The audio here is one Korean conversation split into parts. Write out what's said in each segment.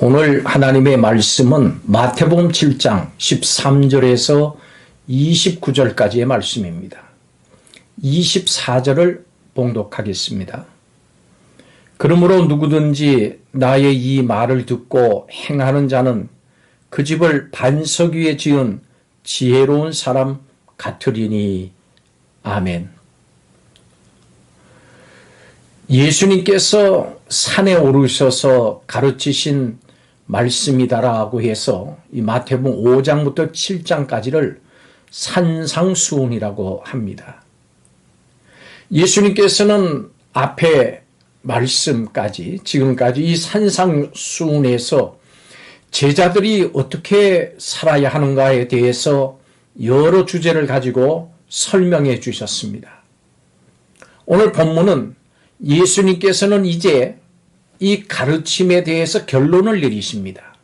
오늘 하나님의 말씀은 마태복음 7장 13절에서 29절까지의 말씀입니다. 24절을 봉독하겠습니다. 그러므로 누구든지 나의 이 말을 듣고 행하는 자는 그 집을 반석 위에 지은 지혜로운 사람 같으리니. 아멘. 예수님께서 산에 오르셔서 가르치신 말씀이다라고 해서 이 마태복음 5장부터 7장까지를 산상수훈이라고 합니다. 예수님께서는 앞에 말씀까지 지금까지 이 산상수훈에서 제자들이 어떻게 살아야 하는가에 대해서 여러 주제를 가지고 설명해 주셨습니다. 오늘 본문은 예수님께서는 이제 이 가르침에 대해서 결론을 내리십니다.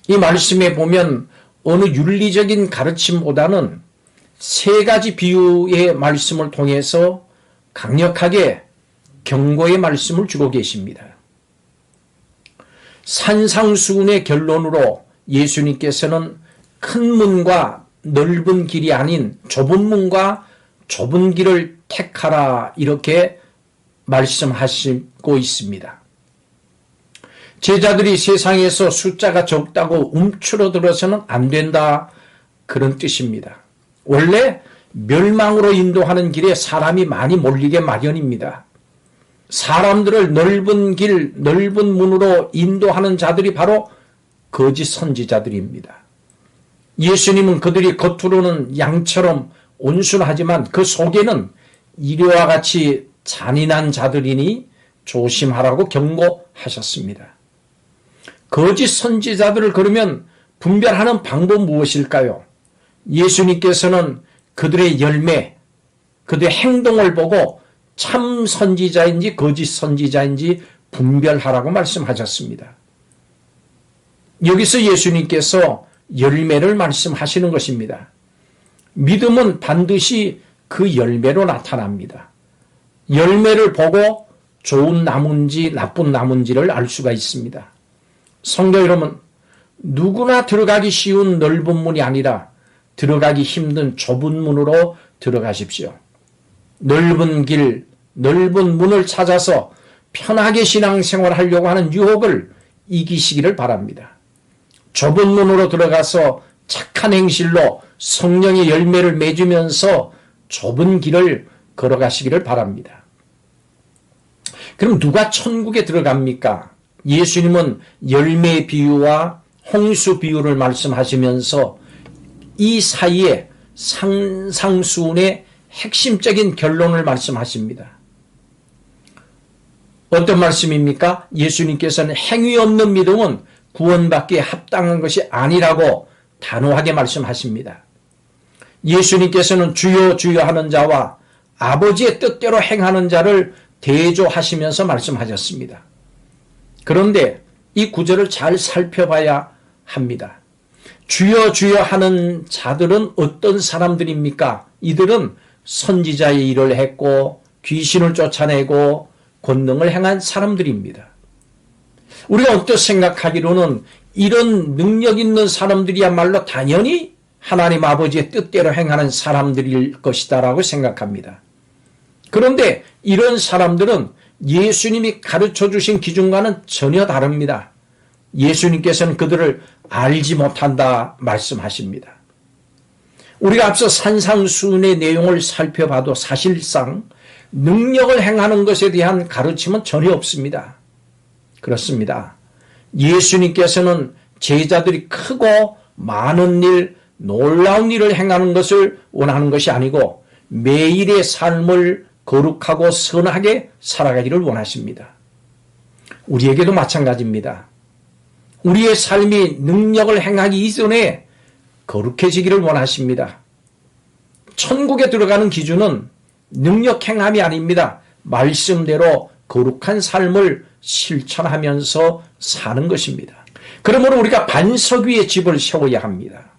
이 말씀에 보면 어느 윤리적인 가르침보다는 세 가지 비유의 말씀을 통해서 강력하게 경고의 말씀을 주고 계십니다. 산상수훈의 결론으로 예수님께서는 큰 문과 넓은 길이 아닌 좁은 문과 좁은 길을 택하라 이렇게 말씀하시고 있습니다. 제자들이 세상에서 숫자가 적다고 움츠러들어서는 안 된다 그런 뜻입니다. 원래 멸망으로 인도하는 길에 사람이 많이 몰리게 마련입니다. 사람들을 넓은 길, 넓은 문으로 인도하는 자들이 바로 거짓 선지자들입니다. 예수님은 그들이 겉으로는 양처럼 온순하지만 그 속에는 이리와 같이 잔인한 자들이니 조심하라고 경고하셨습니다. 거짓 선지자들을 그러면 분별하는 방법 무엇일까요? 예수님께서는 그들의 열매, 그들의 행동을 보고 참 선지자인지 거짓 선지자인지 분별하라고 말씀하셨습니다. 여기서 예수님께서 열매를 말씀하시는 것입니다. 믿음은 반드시 그 열매로 나타납니다. 열매를 보고 좋은 나무인지 나쁜 나무인지를 알 수가 있습니다. 성도 여러분, 누구나 들어가기 쉬운 넓은 문이 아니라 들어가기 힘든 좁은 문으로 들어가십시오. 넓은 길, 넓은 문을 찾아서 편하게 신앙생활을 하려고 하는 유혹을 이기시기를 바랍니다. 좁은 문으로 들어가서 착한 행실로 성령의 열매를 맺으면서 좁은 길을 걸어가시기를 바랍니다. 그럼 누가 천국에 들어갑니까? 예수님은 열매 비유와 홍수 비유를 말씀하시면서 이 사이에 산상수훈의 핵심적인 결론을 말씀하십니다. 어떤 말씀입니까? 예수님께서는 행위 없는 믿음은 구원받기에 합당한 것이 아니라고 단호하게 말씀하십니다. 예수님께서는 주여 주여 하는 자와 아버지의 뜻대로 행하는 자를 대조하시면서 말씀하셨습니다. 그런데 이 구절을 잘 살펴봐야 합니다. 주여 주여 하는 자들은 어떤 사람들입니까? 이들은 선지자의 일을 했고 귀신을 쫓아내고 권능을 행한 사람들입니다. 우리가 어떻게 생각하기로는 이런 능력 있는 사람들이야말로 당연히 하나님 아버지의 뜻대로 행하는 사람들일 것이다라고 생각합니다. 그런데 이런 사람들은 예수님이 가르쳐 주신 기준과는 전혀 다릅니다. 예수님께서는 그들을 알지 못한다 말씀하십니다. 우리가 앞서 산상수훈의 내용을 살펴봐도 사실상 능력을 행하는 것에 대한 가르침은 전혀 없습니다. 그렇습니다. 예수님께서는 제자들이 크고 많은 일, 놀라운 일을 행하는 것을 원하는 것이 아니고 매일의 삶을 거룩하고 선하게 살아가기를 원하십니다. 우리에게도 마찬가지입니다. 우리의 삶이 능력을 행하기 이전에 거룩해지기를 원하십니다. 천국에 들어가는 기준은 능력 행함이 아닙니다. 말씀대로 거룩한 삶을 실천하면서 사는 것입니다. 그러므로 우리가 반석 위에 집을 세워야 합니다.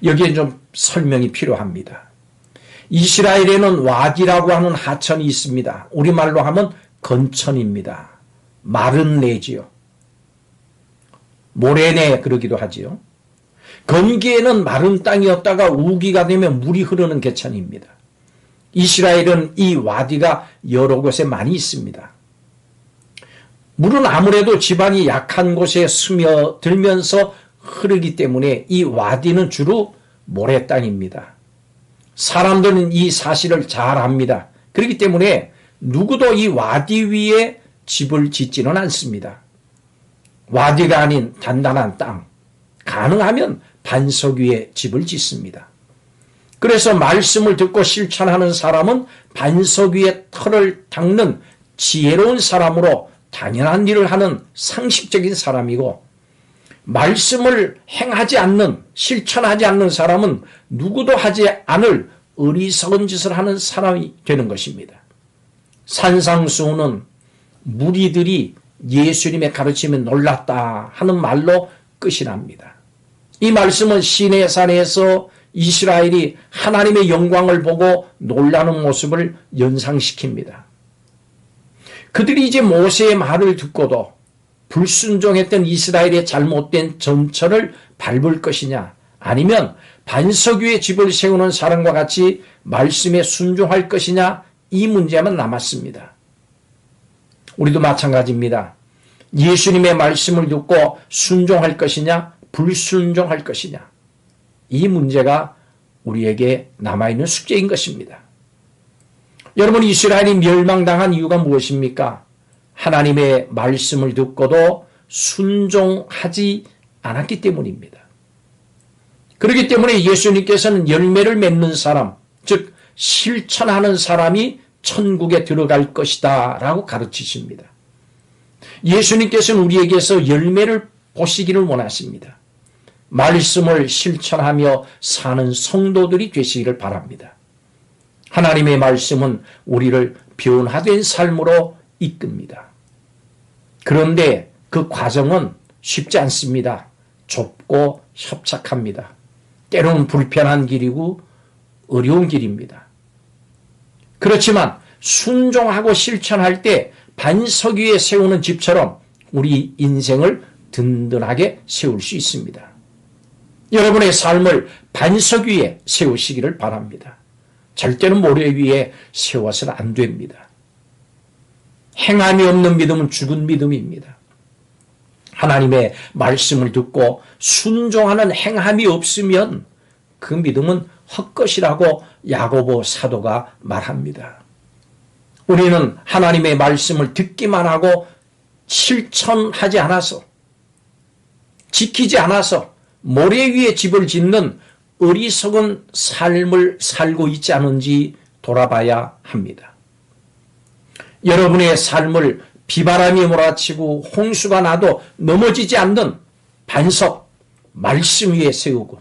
여기에 좀 설명이 필요합니다. 이스라엘에는 와디라고 하는 하천이 있습니다. 우리말로 하면 건천입니다. 마른 내지요. 모래내 그러기도 하지요. 건기에는 마른 땅이었다가 우기가 되면 물이 흐르는 개천입니다. 이스라엘은 이 와디가 여러 곳에 많이 있습니다. 물은 아무래도 지반이 약한 곳에 스며들면서 흐르기 때문에 이 와디는 주로 모래 땅입니다. 사람들은 이 사실을 잘 압니다. 그렇기 때문에 누구도 이 와디 위에 집을 짓지는 않습니다. 와디가 아닌 단단한 땅, 가능하면 반석 위에 집을 짓습니다. 그래서 말씀을 듣고 실천하는 사람은 반석 위에 털을 닦는 지혜로운 사람으로 당연한 일을 하는 상식적인 사람이고, 말씀을 행하지 않는, 실천하지 않는 사람은 누구도 하지 않을 어리석은 짓을 하는 사람이 되는 것입니다. 산상수훈은 무리들이 예수님의 가르침에 놀랐다 하는 말로 끝이 납니다. 이 말씀은 시내산에서 이스라엘이 하나님의 영광을 보고 놀라는 모습을 연상시킵니다. 그들이 이제 모세의 말을 듣고도 불순종했던 이스라엘의 잘못된 전철을 밟을 것이냐, 아니면 반석 위에 집을 세우는 사람과 같이 말씀에 순종할 것이냐, 이 문제만 남았습니다. 우리도 마찬가지입니다. 예수님의 말씀을 듣고 순종할 것이냐, 불순종할 것이냐, 이 문제가 우리에게 남아있는 숙제인 것입니다. 여러분, 이스라엘이 멸망당한 이유가 무엇입니까? 하나님의 말씀을 듣고도 순종하지 않았기 때문입니다. 그렇기 때문에 예수님께서는 열매를 맺는 사람, 즉 실천하는 사람이 천국에 들어갈 것이다 라고 가르치십니다. 예수님께서는 우리에게서 열매를 보시기를 원하십니다. 말씀을 실천하며 사는 성도들이 되시기를 바랍니다. 하나님의 말씀은 우리를 변화된 삶으로 이끕니다. 그런데 그 과정은 쉽지 않습니다. 좁고 협착합니다. 때로는 불편한 길이고 어려운 길입니다. 그렇지만 순종하고 실천할 때 반석 위에 세우는 집처럼 우리 인생을 든든하게 세울 수 있습니다. 여러분의 삶을 반석 위에 세우시기를 바랍니다. 절대로 모래 위에 세워서는 안 됩니다. 행함이 없는 믿음은 죽은 믿음입니다. 하나님의 말씀을 듣고 순종하는 행함이 없으면 그 믿음은 헛것이라고 야고보 사도가 말합니다. 우리는 하나님의 말씀을 듣기만 하고 실천하지 않아서, 지키지 않아서 모래 위에 집을 짓는 어리석은 삶을 살고 있지 않은지 돌아봐야 합니다. 여러분의 삶을 비바람이 몰아치고 홍수가 나도 넘어지지 않는 반석, 말씀 위에 세우고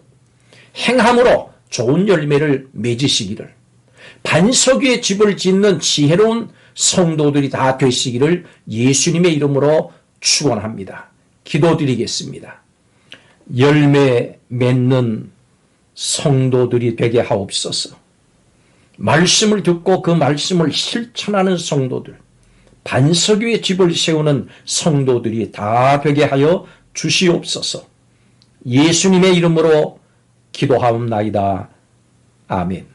행함으로 좋은 열매를 맺으시기를, 반석 위에 집을 짓는 지혜로운 성도들이 다 되시기를 예수님의 이름으로 축원합니다. 기도드리겠습니다. 열매 맺는 성도들이 되게 하옵소서. 말씀을 듣고 그 말씀을 실천하는 성도들, 반석 위에 집을 세우는 성도들이 다 되게 하여 주시옵소서. 예수님의 이름으로 기도하옵나이다. 아멘.